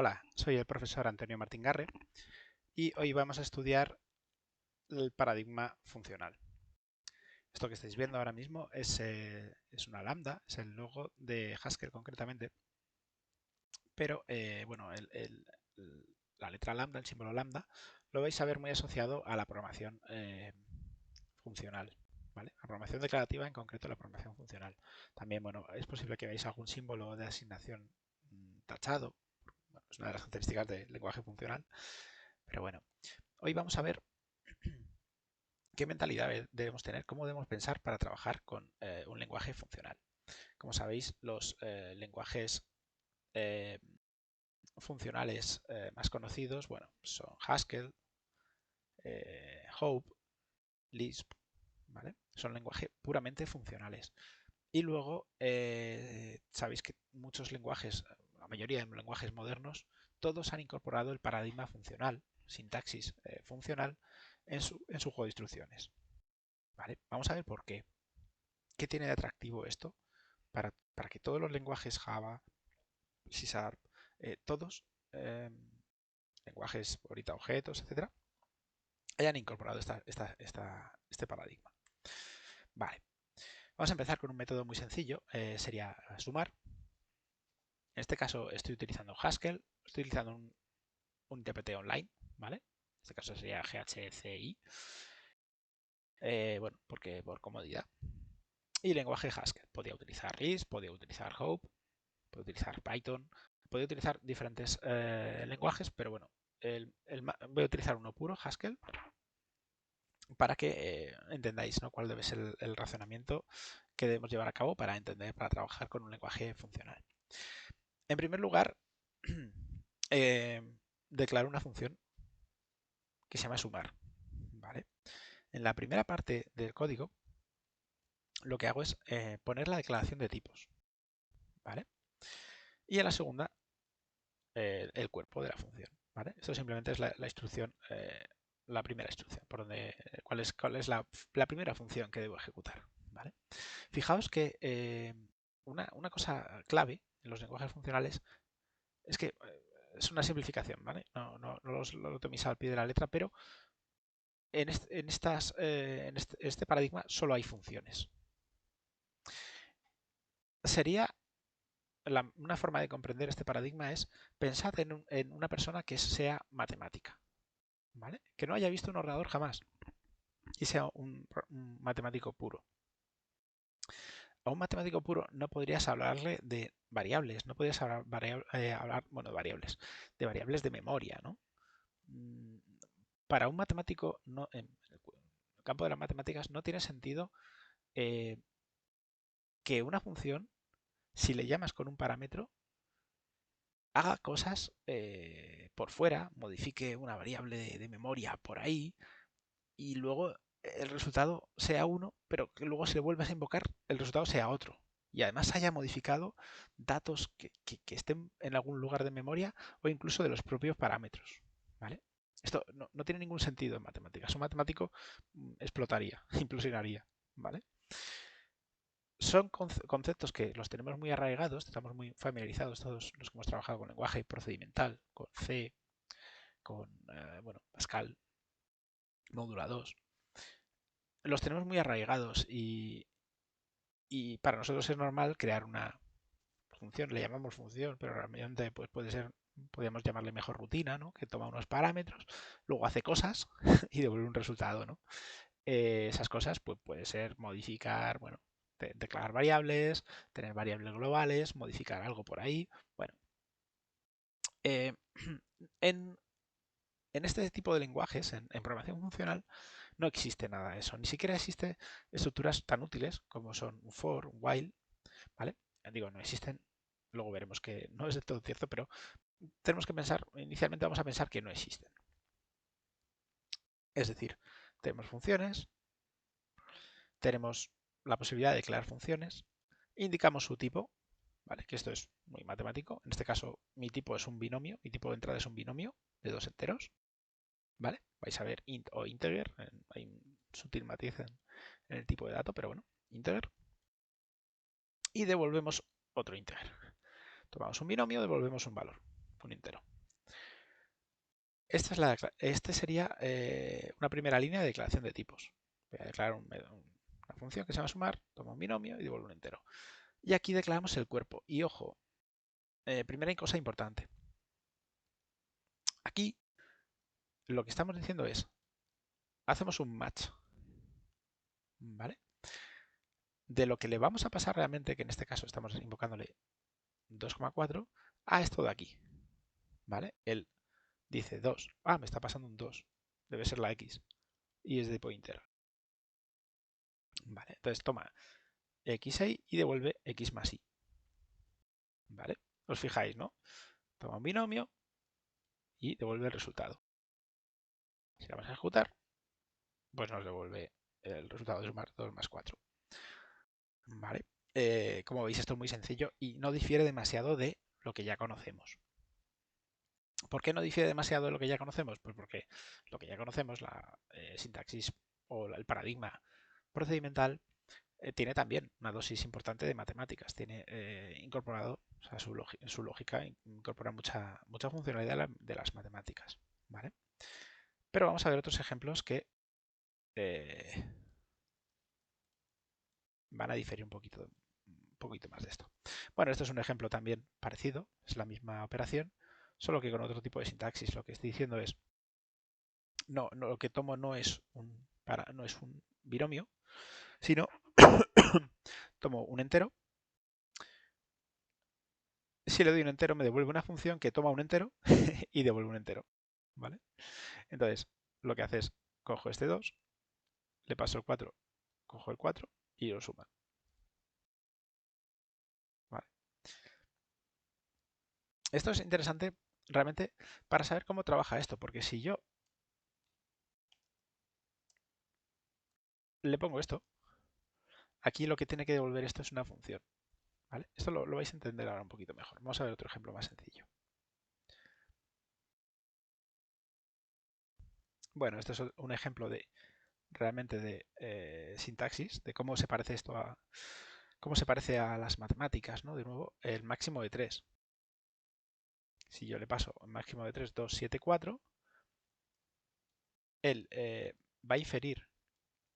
Hola, soy el profesor Antonio Martín Garre y hoy vamos a estudiar el paradigma funcional. Esto que estáis viendo ahora mismo es una lambda, es el logo de Haskell concretamente, pero bueno, la letra lambda, el símbolo lambda, lo vais a ver muy asociado a la programación funcional. ¿Vale? La programación declarativa, en concreto la programación funcional. También, bueno, es posible que veáis algún símbolo de asignación tachado. Bueno, es una de las características del lenguaje funcional. Pero bueno, hoy vamos a ver qué mentalidad debemos tener, cómo debemos pensar para trabajar con un lenguaje funcional. Como sabéis, los lenguajes eh, funcionales más conocidos, bueno, son Haskell, Hope, Lisp, ¿vale? Son lenguajes puramente funcionales. Y luego, sabéis que muchos lenguajes, la mayoría de lenguajes modernos, todos han incorporado el paradigma funcional, sintaxis funcional, en su juego de instrucciones. ¿Vale? Vamos a ver por qué. ¿Qué tiene de atractivo esto para que todos los lenguajes Java, C Sharp, todos, eh, lenguajes ahorita objetos, etcétera, hayan incorporado este paradigma? Vale, vamos a empezar con un método muy sencillo, sería sumar. En este caso estoy utilizando Haskell, estoy utilizando un intérprete online, ¿vale? En este caso sería GHCI, bueno, porque por comodidad. Y lenguaje Haskell, podría utilizar Lisp, podría utilizar Hope, puede utilizar Python, puede utilizar diferentes lenguajes, pero bueno, voy a utilizar uno puro, Haskell, para que entendáis, ¿no?, cuál debe ser el razonamiento que debemos llevar a cabo para trabajar con un lenguaje funcional. En primer lugar, eh, declaro una función que se llama sumar. ¿Vale? En la primera parte del código, lo que hago es poner la declaración de tipos. ¿Vale? Y en la segunda, el cuerpo de la función. ¿Vale? Esto simplemente es la instrucción, la primera instrucción, cuál es la primera función que debo ejecutar. ¿Vale? Fijaos que una cosa clave en los lenguajes funcionales es que es una simplificación, ¿vale? Lo toméis al pie de la letra, pero en este paradigma solo hay funciones. Sería una forma de comprender este paradigma es pensad en una persona que sea matemática, ¿vale? Que no haya visto un ordenador jamás y sea un matemático puro. A un matemático puro no podrías hablarle de variables, no podrías bueno, de variables de memoria, ¿no? Para un matemático, no, en el campo de las matemáticas, no tiene sentido que una función, si le llamas con un parámetro, haga cosas por fuera, modifique una variable de memoria por ahí y luego el resultado sea uno, pero que luego si le vuelves a invocar el resultado sea otro. Y además haya modificado datos que estén en algún lugar de memoria o incluso de los propios parámetros. ¿Vale? Esto no tiene ningún sentido en matemáticas. Un matemático explotaría, implosionaría. ¿Vale? Son conceptos que los tenemos muy arraigados, estamos muy familiarizados todos los que hemos trabajado con lenguaje procedimental, con C, con bueno, Pascal, Módula 2. Los tenemos muy arraigados y para nosotros es normal crear una función, le llamamos función, pero realmente pues podríamos llamarle mejor rutina, ¿no? Que toma unos parámetros, luego hace cosas y devuelve un resultado, ¿no? Esas cosas pues puede ser modificar, bueno, declarar variables, tener variables globales, modificar algo por ahí. Bueno, eh, en, en este tipo de lenguajes, en programación funcional, no existe nada de eso. Ni siquiera existen estructuras tan útiles como son un for, un while, ¿vale? Digo, no existen. Luego veremos que no es de todo cierto, pero tenemos que pensar, inicialmente vamos a pensar que no existen. Es decir, tenemos funciones, tenemos la posibilidad de declarar funciones, indicamos su tipo, ¿vale? Que esto es muy matemático. En este caso, mi tipo es un binomio, mi tipo de entrada es un binomio de dos enteros, ¿vale? Vais a ver int o integer, hay un sutil matiz en el tipo de dato, pero bueno, integer. Y devolvemos otro integer. Tomamos un binomio, devolvemos un valor. un entero. Este sería una primera línea de declaración de tipos. Voy a declarar una función que se llama sumar, toma un binomio y devuelve un entero. Y aquí declaramos el cuerpo. Y ojo, primera cosa importante. Aquí lo que estamos diciendo es, hacemos un match, ¿vale? De lo que le vamos a pasar realmente, que en este caso estamos invocándole 2,4, a esto de aquí, ¿vale? Él dice 2. Me está pasando un 2. Debe ser la X. Y es de pointer. Vale, entonces toma X6 y devuelve X más Y. ¿Vale? Os fijáis, ¿no? Toma un binomio y devuelve el resultado. Si la vamos a ejecutar, pues nos devuelve el resultado de sumar 2 más 4. ¿Vale? Como veis, esto es muy sencillo y no difiere demasiado de lo que ya conocemos. ¿Por qué no difiere demasiado de lo que ya conocemos? Pues porque lo que ya conocemos, la sintaxis o el paradigma procedimental, tiene también una dosis importante de matemáticas. Tiene incorporado, o sea, su lógica incorpora mucha funcionalidad de las matemáticas. ¿Vale? Pero vamos a ver otros ejemplos que van a diferir un poquito más de esto. Bueno, esto es un ejemplo también parecido, es la misma operación, solo que con otro tipo de sintaxis. Lo que estoy diciendo es, lo que tomo no es un binomio, sino tomo un entero. Si le doy un entero, me devuelve una función que toma un entero y devuelve un entero. ¿Vale? Entonces, lo que hace es, cojo este 2, le paso el 4, cojo el 4 y lo suma. ¿Vale? Esto es interesante realmente para saber cómo trabaja esto, porque si yo le pongo esto, aquí lo que tiene que devolver esto es una función. ¿Vale? Esto lo vais a entender ahora un poquito mejor. Vamos a ver otro ejemplo más sencillo. Bueno, este es un ejemplo de realmente de sintaxis, de cómo se parece esto cómo se parece a las matemáticas, ¿no? De nuevo, el máximo de 3. Si yo le paso el máximo de 3, 2, 7, 4, él va a inferir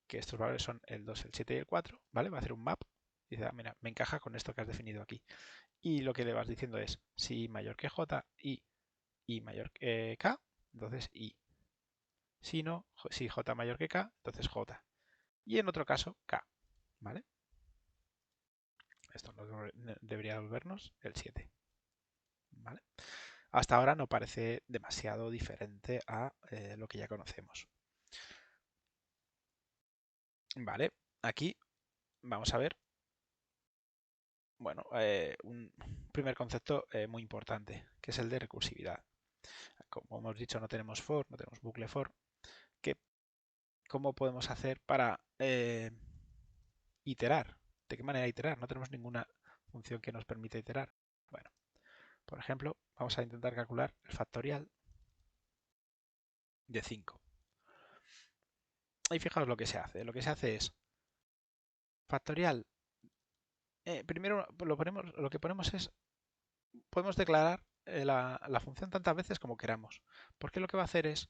que estos valores son el 2, el 7 y el 4, ¿vale? Va a hacer un map y dice, mira, me encaja con esto que has definido aquí. Y lo que le vas diciendo es, si mayor que j y mayor que k, entonces y. Si no, si j mayor que k, entonces j. Y en otro caso, k, ¿vale? Esto nos debería devolvernos el 7, ¿vale? Hasta ahora no parece demasiado diferente a lo que ya conocemos. Vale, aquí vamos a ver, bueno, un primer concepto muy importante, que es el de recursividad. Como hemos dicho, no tenemos for, no tenemos bucle for. ¿Cómo podemos hacer para iterar? ¿De qué manera iterar? No tenemos ninguna función que nos permita iterar. Bueno, por ejemplo, vamos a intentar calcular el factorial de 5. Y fijaos lo que se hace. Lo que se hace es factorial. Primero lo que ponemos es, podemos declarar la función tantas veces como queramos. Porque lo que va a hacer es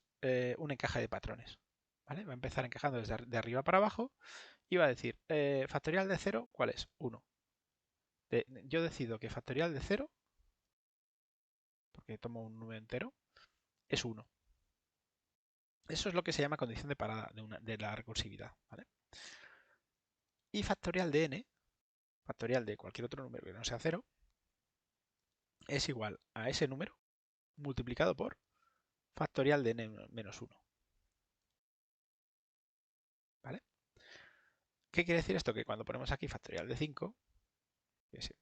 un encaje de patrones. ¿Vale? Va a empezar encajando desde de arriba para abajo y va a decir, factorial de 0, ¿cuál es? 1. Yo decido que factorial de 0, porque tomo un número entero, es 1. Eso es lo que se llama condición de parada de la recursividad. ¿Vale? Y factorial de n, factorial de cualquier otro número que no sea 0, es igual a ese número multiplicado por factorial de n menos 1. ¿Vale? ¿Qué quiere decir esto? Que cuando ponemos aquí factorial de 5, que es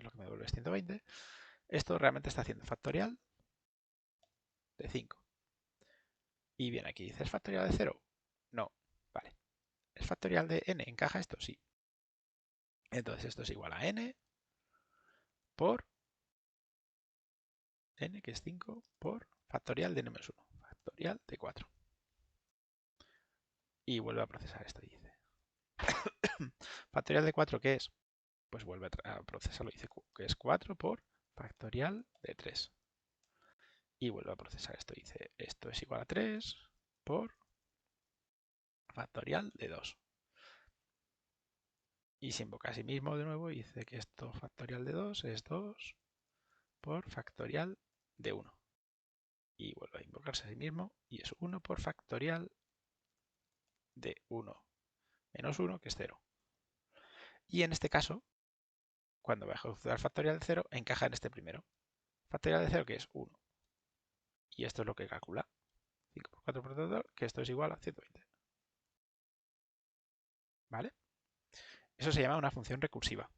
lo que me devuelve es 120, esto realmente está haciendo factorial de 5. Y bien, aquí dice, ¿es factorial de 0? No. Vale. ¿Es factorial de n? ¿Encaja esto? Sí. Entonces esto es igual a n por n, que es 5, por factorial de n menos 1. Factorial de 4. Y vuelve a procesar esto y dice, factorial de 4, ¿qué es? Pues vuelve a procesarlo y dice que es 4 por factorial de 3. Y vuelvo a procesar esto. Dice, esto es igual a 3 por factorial de 2. Y se invoca a sí mismo de nuevo y dice que esto factorial de 2 es 2 por factorial de 1. Y vuelve a invocarse a sí mismo y es 1 por factorial de 1 menos 1, que es 0. Y en este caso, cuando va a ejecutar factorial de 0, encaja en este primero. Factorial de 0, que es 1. Y esto es lo que calcula. 5 por 4 por 2, que esto es igual a 120. ¿Vale? Eso se llama una función recursiva.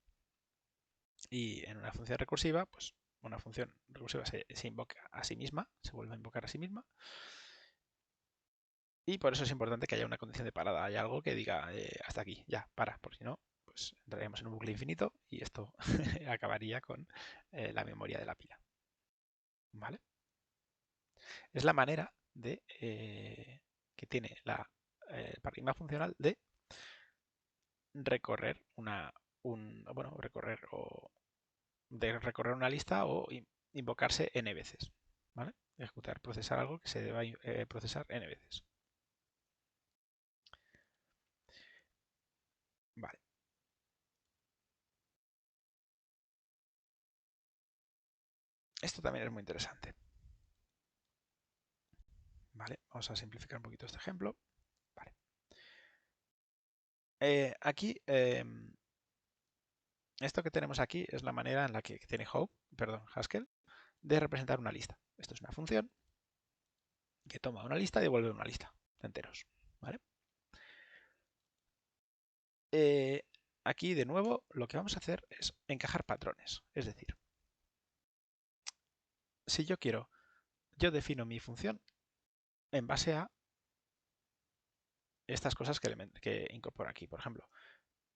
Y en una función recursiva, pues una función recursiva se invoca a sí misma, se vuelve a invocar a sí misma. Y por eso es importante que haya una condición de parada. Hay algo que diga hasta aquí, ya, para, porque si no, pues entraríamos en un bucle infinito y esto acabaría con la memoria de la pila. ¿Vale? Es la manera de que tiene el paradigma funcional de recorrer recorrer una lista o invocarse n veces. ¿Vale? Ejecutar, procesar algo que se deba procesar n veces. Vale. Esto también es muy interesante. Vale, vamos a simplificar un poquito este ejemplo. Vale. Aquí, esto que tenemos aquí es la manera en la que tiene Haskell de representar una lista. Esto es una función que toma una lista y devuelve una lista de enteros. ¿Vale? Aquí, de nuevo, lo que vamos a hacer es encajar patrones. Es decir, si yo defino mi función en base a estas cosas que incorporo aquí. Por ejemplo,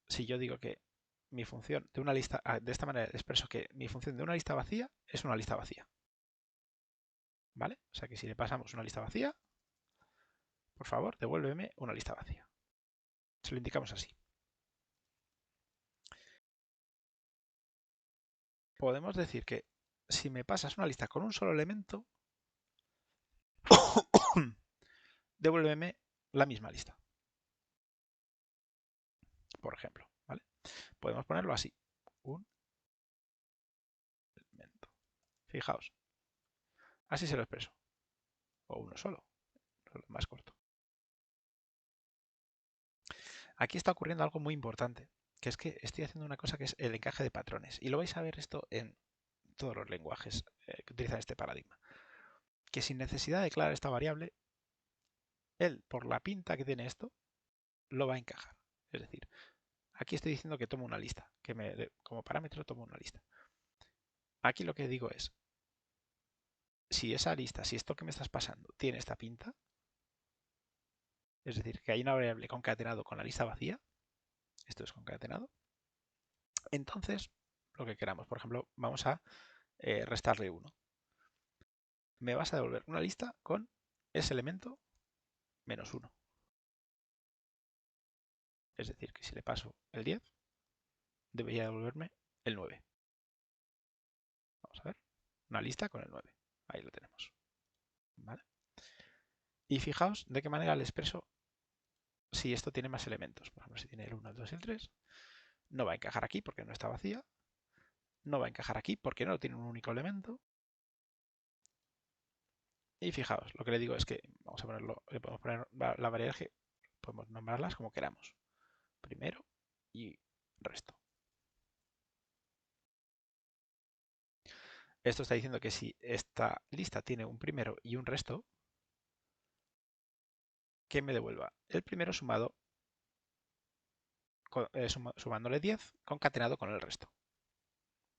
si yo digo que mi función de una lista, de esta manera expreso que mi función de una lista vacía es una lista vacía. ¿Vale? O sea que si le pasamos una lista vacía, por favor, devuélveme una lista vacía. Se lo indicamos así. Podemos decir que si me pasas una lista con un solo elemento, devuélveme la misma lista. Por ejemplo, ¿vale? Podemos ponerlo así. Un elemento. Fijaos. Así se lo expreso. O uno solo. Lo más corto. Aquí está ocurriendo algo muy importante, que es que estoy haciendo una cosa que es el encaje de patrones. Y lo vais a ver esto en todos los lenguajes que utilizan este paradigma. Que sin necesidad de declarar esta variable, él, por la pinta que tiene esto, lo va a encajar. Es decir, aquí estoy diciendo que tomo una lista, como parámetro tomo una lista. Aquí lo que digo es, si esa lista, si esto que me estás pasando tiene esta pinta, es decir, que hay una variable concatenado con la lista vacía, esto es concatenado, entonces lo que queramos, por ejemplo, vamos a restarle 1. Me vas a devolver una lista con ese elemento menos 1. Es decir, que si le paso el 10, debería devolverme el 9. Vamos a ver. Una lista con el 9. Ahí lo tenemos. ¿Vale? Y fijaos de qué manera le expreso si esto tiene más elementos. Por ejemplo, si tiene el 1, el 2 y el 3, no va a encajar aquí porque no está vacía. No va a encajar aquí porque no tiene un único elemento. Y fijaos, lo que le digo es que vamos a ponerlo, le podemos poner la variable que podemos nombrarlas como queramos. Primero y resto. Esto está diciendo que si esta lista tiene un primero y un resto, que me devuelva el primero sumado, sumándole 10 concatenado con el resto.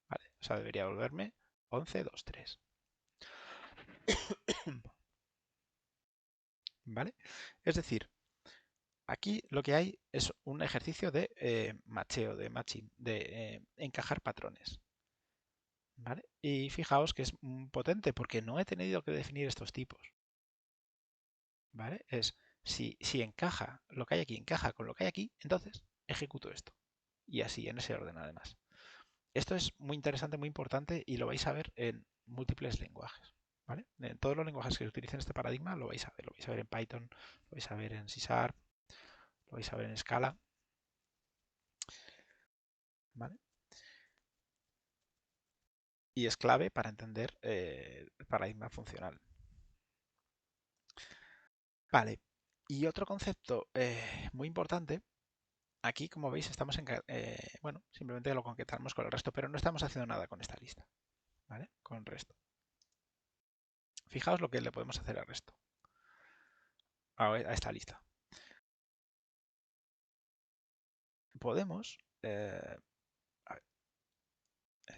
¿Vale? O sea, debería devolverme 11, 2, 3. ¿Vale? Es decir, aquí lo que hay es un ejercicio de macheo, de matching, de encajar patrones. ¿Vale? Y fijaos que es potente porque no he tenido que definir estos tipos. ¿Vale? Es si encaja lo que hay aquí, encaja con lo que hay aquí, entonces ejecuto esto. Y así, en ese orden además. Esto es muy interesante, muy importante y lo vais a ver en múltiples lenguajes. ¿Vale? En todos los lenguajes que utilicen este paradigma lo vais a ver. Lo vais a ver en Python, lo vais a ver en C#, lo vais a ver en Scala. ¿Vale? Y es clave para entender el paradigma funcional. Vale, y otro concepto muy importante, aquí como veis estamos bueno, simplemente lo conectamos con el resto, pero no estamos haciendo nada con esta lista, ¿vale? Con el resto. Fijaos lo que le podemos hacer al resto, a esta lista. Podemos, a ver,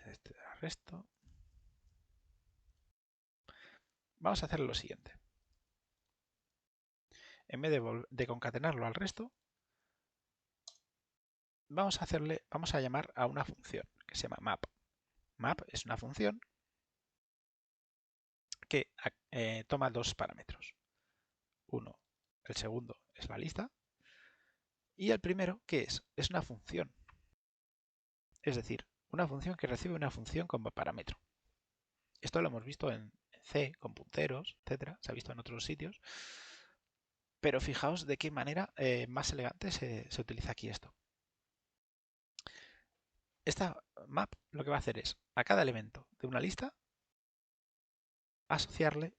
este resto, vamos a hacer lo siguiente. En vez de concatenarlo al resto, vamos a llamar a una función que se llama map. Map es una función que toma dos parámetros. Uno, el segundo es la lista y el primero, ¿qué es? Es una función. Es decir, una función que recibe una función como parámetro. Esto lo hemos visto en C, con punteros, etcétera. Se ha visto en otros sitios. Pero fijaos de qué manera más elegante se utiliza aquí esto. Esta map lo que va a hacer es a cada elemento de una lista asociarle,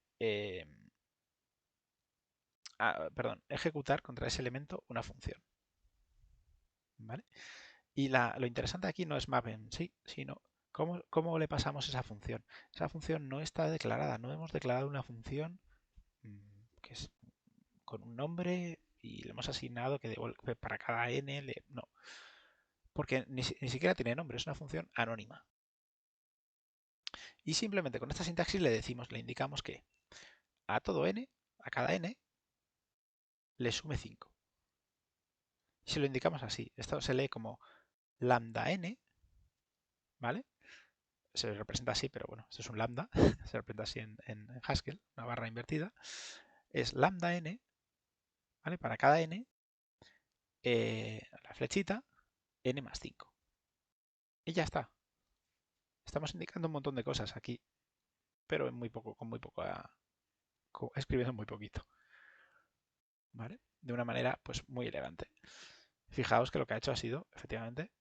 ejecutar contra ese elemento una función. ¿Vale? Y lo interesante aquí no es map en sí, sino cómo le pasamos esa función. Esa función no está declarada, no hemos declarado una función que es con un nombre y le hemos asignado que devuelve para cada n, no, porque ni siquiera tiene nombre, es una función anónima. Y simplemente con esta sintaxis le indicamos que a todo n, a cada n, le sume 5. Si lo indicamos así, esto se lee como lambda n, ¿vale? Se representa así, pero bueno, esto es un lambda, se representa así en Haskell, una barra invertida. Es lambda n, ¿vale? Para cada n, la flechita, n más 5. Y ya está. Estamos indicando un montón de cosas aquí, pero en muy poco, escribiendo muy poquito, ¿vale? De una manera pues muy elegante. Fijaos que lo que ha hecho ha sido, efectivamente,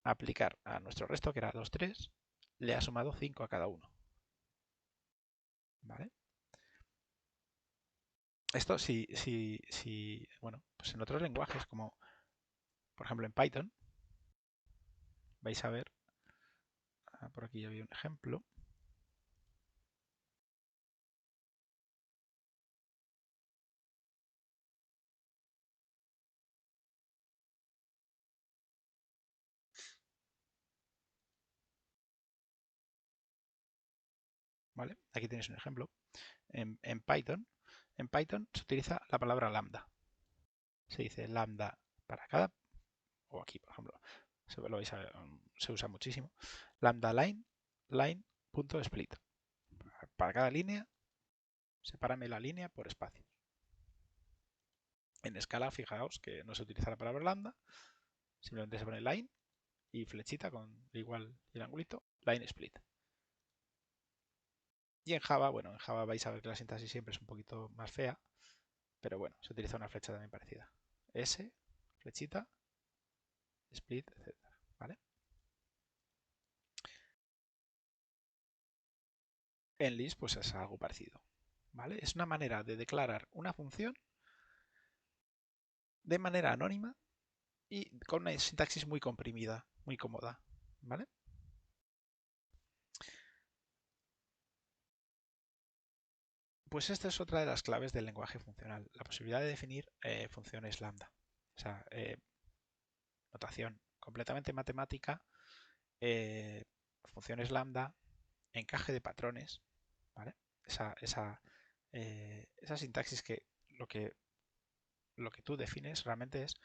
aplicar a nuestro resto, que era 2, 3, le ha sumado 5 a cada uno. ¿Vale? Esto bueno, pues en otros lenguajes, como por ejemplo en Python, vais a ver, por aquí ya había un ejemplo. ¿Vale? Aquí tenéis un ejemplo. En Python se utiliza la palabra lambda. Se dice lambda para cada, o aquí por ejemplo, se usa muchísimo. Lambda line.split. Para cada línea, sepárame la línea por espacios. En escala, fijaos que no se utiliza la palabra lambda, simplemente se pone line y flechita con igual y el angulito, line split. Y en Java, bueno, en Java vais a ver que la sintaxis siempre es un poquito más fea, pero bueno, se utiliza una flecha también parecida. S, flechita, split, etc. ¿Vale? En Lisp pues es algo parecido. ¿Vale? Es una manera de declarar una función de manera anónima y con una sintaxis muy comprimida, muy cómoda. ¿Vale? Pues esta es otra de las claves del lenguaje funcional, la posibilidad de definir funciones lambda. O sea, notación completamente matemática, funciones lambda, encaje de patrones, ¿vale? Esa sintaxis que lo que tú defines realmente es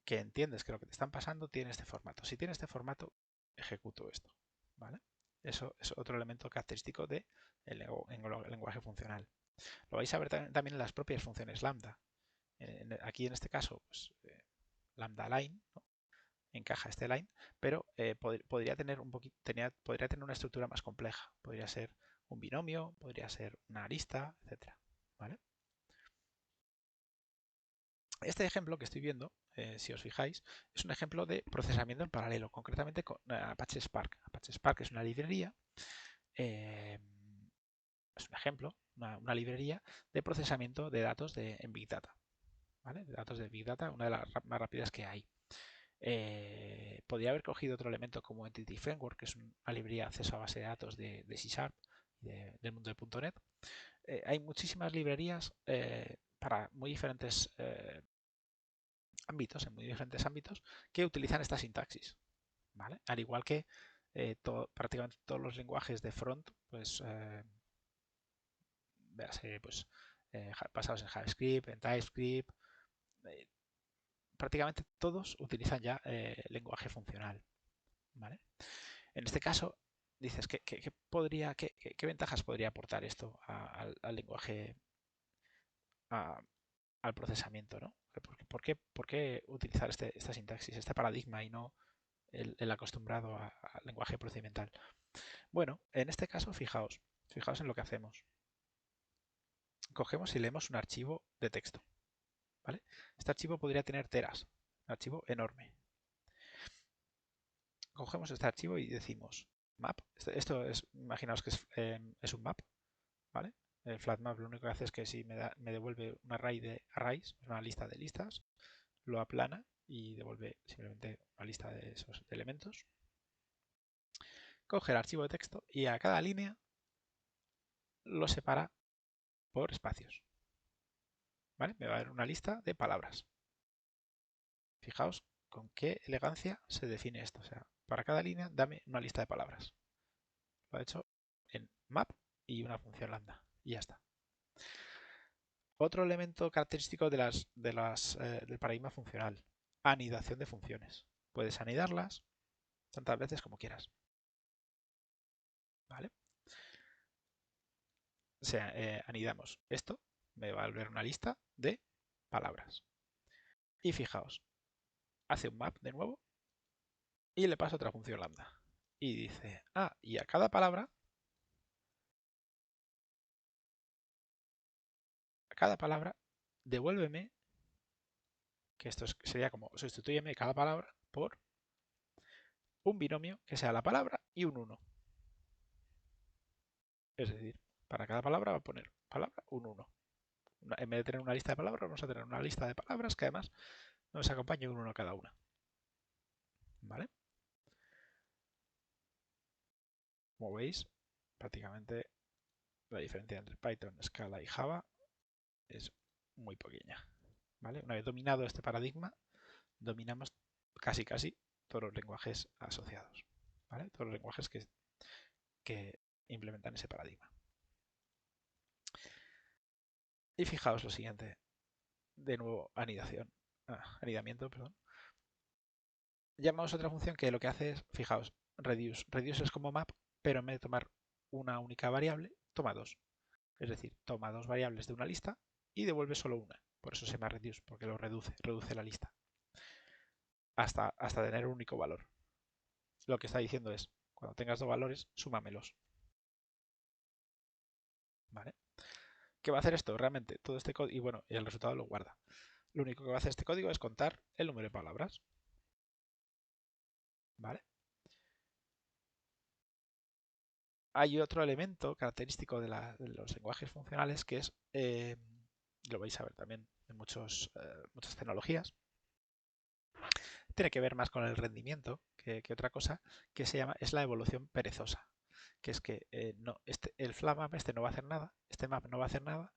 que entiendes que lo que te están pasando tiene este formato. Si tiene este formato, ejecuto esto, ¿vale? Eso es otro elemento característico del lenguaje funcional. Lo vais a ver también en las propias funciones lambda. Aquí en este caso, pues, lambda line, ¿no? encaja este line, pero podría tener podría tener una estructura más compleja. Podría ser un binomio, podría ser una arista, etcétera. ¿Vale? Este ejemplo que estoy viendo, si os fijáis, es un ejemplo de procesamiento en paralelo, concretamente con Apache Spark. Apache Spark es una librería, es un ejemplo, una librería de procesamiento de datos en Big Data. ¿Vale? De datos de Big Data, una de las más rápidas que hay. Podría haber cogido otro elemento como Entity Framework, que es una librería de acceso a base de datos de C Sharp, del mundo de .NET. Hay muchísimas librerías para muy diferentes ámbitos, en muy diferentes ámbitos, que utilizan esta sintaxis. ¿Vale? Al igual que prácticamente todos los lenguajes de front, pues, pues basados en JavaScript, en TypeScript, prácticamente todos utilizan ya lenguaje funcional. ¿Vale? En este caso, dices, ¿qué ventajas podría aportar esto al lenguaje, al procesamiento? ¿No? ¿Por qué utilizar esta sintaxis, este paradigma y no el acostumbrado al lenguaje procedimental? Bueno, en este caso, fijaos en lo que hacemos. Cogemos y leemos un archivo de texto. ¿Vale? Este archivo podría tener teras, un archivo enorme. Cogemos este archivo y decimos map. Esto es, imaginaos que es un map, ¿vale? El flat map lo único que hace es que si me devuelve un array de arrays, una lista de listas, lo aplana y devuelve simplemente una lista de esos elementos. Coge el archivo de texto y a cada línea lo separa por espacios. ¿Vale? Me va a dar una lista de palabras. Fijaos con qué elegancia se define esto. O sea, para cada línea dame una lista de palabras. Lo ha hecho en map y una función lambda. Y ya está. Otro elemento característico del paradigma funcional, anidación de funciones. Puedes anidarlas tantas veces como quieras. ¿Vale? O sea, anidamos esto, me va a volver una lista de palabras. Y fijaos, hace un map de nuevo y le pasa otra función lambda. Y dice, y a cada palabra, devuélveme, que esto sería como sustituyeme cada palabra por un binomio que sea la palabra y un 1. Es decir, para cada palabra va a poner palabra un 1. En vez de tener una lista de palabras, vamos a tener una lista de palabras que además nos acompañe un 1 cada una. ¿Vale? Como veis, prácticamente la diferencia entre Python, Scala y Java es muy pequeña. ¿Vale? Una vez dominado este paradigma, dominamos casi todos los lenguajes asociados. ¿Vale? Todos los lenguajes que implementan ese paradigma. Y fijaos lo siguiente. De nuevo, anidamiento, perdón. Llamamos otra función que lo que hace es, fijaos, reduce. Reduce es como map, pero en vez de tomar una única variable, toma dos. Es decir, toma dos variables de una lista y devuelve solo una. Por eso se llama reduce, porque lo reduce la lista. Hasta tener un único valor. Lo que está diciendo es, cuando tengas dos valores, súmamelos. ¿Vale? ¿Qué va a hacer esto? Realmente todo este código, y bueno, y el resultado lo guarda. Lo único que va a hacer este código es contar el número de palabras. ¿Vale? Hay otro elemento característico de los lenguajes funcionales que es, lo vais a ver también en muchas tecnologías, tiene que ver más con el rendimiento que otra cosa, que es la evolución perezosa, que es que el flat map no va a hacer nada, este map no va a hacer nada,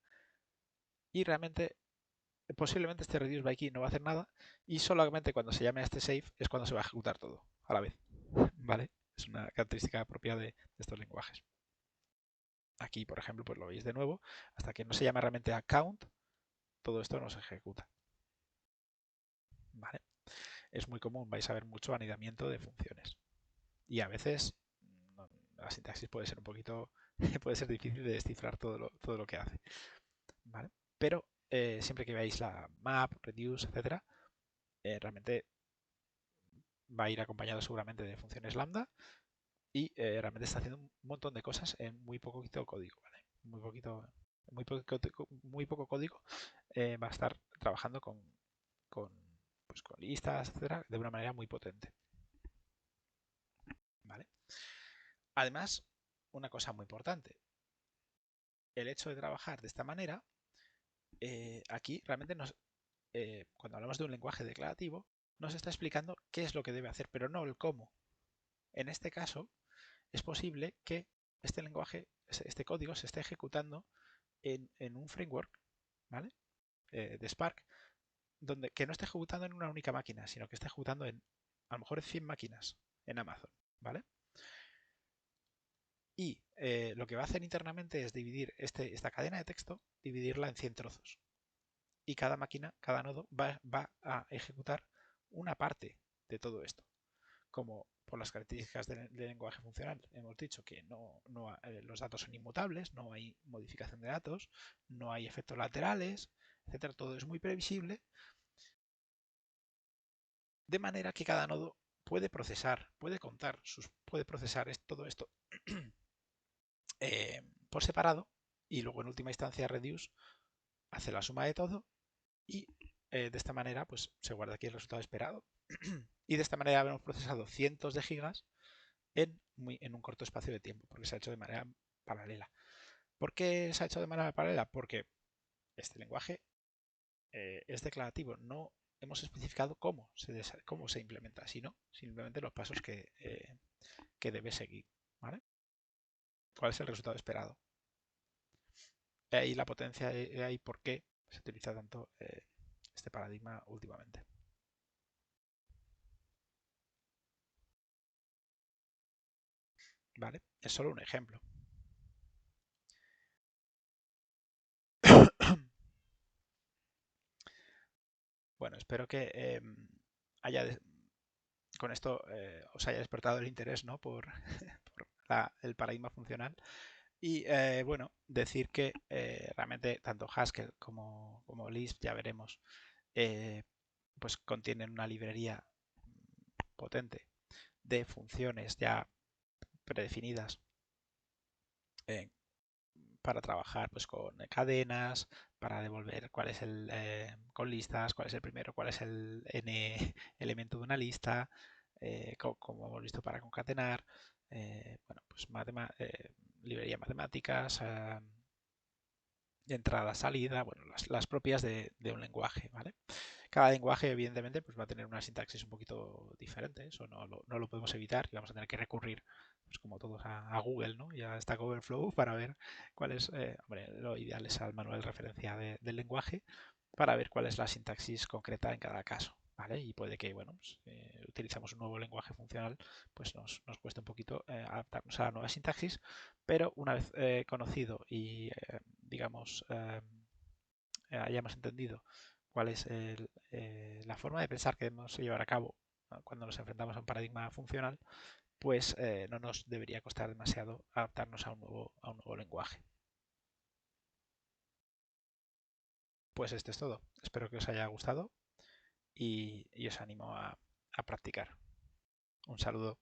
y realmente posiblemente este reduce by key no va a hacer nada, y solamente cuando se llame a este save es cuando se va a ejecutar todo a la vez. ¿Vale? Es una característica propia de estos lenguajes. Aquí, por ejemplo, pues lo veis de nuevo, hasta que no se llama realmente a count, todo esto no se ejecuta. ¿Vale? Es muy común, vais a ver mucho anidamiento de funciones. Y a veces la sintaxis puede ser un poquito, puede ser difícil de descifrar todo lo que hace. ¿Vale? Pero siempre que veáis la map, reduce, etcétera, realmente va a ir acompañado seguramente de funciones lambda y realmente está haciendo un montón de cosas en muy poquito código, ¿vale? Muy poco código va a estar trabajando con, pues, con listas, etcétera, de una manera muy potente, ¿vale? Además, una cosa muy importante, el hecho de trabajar de esta manera, aquí realmente cuando hablamos de un lenguaje declarativo, nos está explicando qué es lo que debe hacer, pero no el cómo. En este caso, es posible que este lenguaje, este código, se esté ejecutando en un framework, ¿vale? De Spark, que no esté ejecutando en una única máquina, sino que esté ejecutando en a lo mejor 100 máquinas en Amazon, ¿vale? Y lo que va a hacer internamente es dividir esta cadena de texto, dividirla en 100 trozos. Y cada máquina, cada nodo, va a ejecutar una parte de todo esto. Como por las características del lenguaje funcional hemos dicho que los datos son inmutables, no hay modificación de datos, no hay efectos laterales, etcétera. Todo es muy previsible, de manera que cada nodo puede procesar, puede procesar todo esto por separado y luego en última instancia reduce hace la suma de todo y de esta manera pues se guarda aquí el resultado esperado. Y de esta manera hemos procesado cientos de gigas en un corto espacio de tiempo, porque se ha hecho de manera paralela. ¿Por qué se ha hecho de manera paralela? Porque este lenguaje es declarativo, no hemos especificado cómo se implementa, sino simplemente los pasos que debe seguir. ¿Vale? ¿Cuál es el resultado esperado? Y la potencia y por qué se utiliza tanto este paradigma últimamente. ¿Vale? Es solo un ejemplo. Bueno, espero que con esto os haya despertado el interés, ¿no? por el paradigma funcional. Y bueno, decir que realmente tanto Haskell como Lisp, ya veremos, pues contienen una librería potente de funciones ya predefinidas eh, para trabajar pues con cadenas, para devolver cuál es con listas, cuál es el primero, cuál es el n elemento de una lista, como hemos visto para concatenar, bueno, pues librería matemáticas, entrada, salida, bueno, las propias de un lenguaje, ¿vale? Cada lenguaje, evidentemente, pues va a tener una sintaxis un poquito diferente, eso no lo podemos evitar y vamos a tener que recurrir, pues como todos, a Google, ¿no? Y a Stack Overflow para ver cuál es, hombre, lo ideal es al manual de referencia del lenguaje para ver cuál es la sintaxis concreta en cada caso, ¿vale? Y puede que, bueno, pues, utilizamos un nuevo lenguaje funcional, pues nos cueste un poquito adaptarnos a la nueva sintaxis, pero una vez conocido y, digamos, hayamos entendido cuál es la forma de pensar que debemos llevar a cabo cuando nos enfrentamos a un paradigma funcional, pues no nos debería costar demasiado adaptarnos a un nuevo lenguaje. Pues esto es todo. Espero que os haya gustado y os animo a practicar. Un saludo.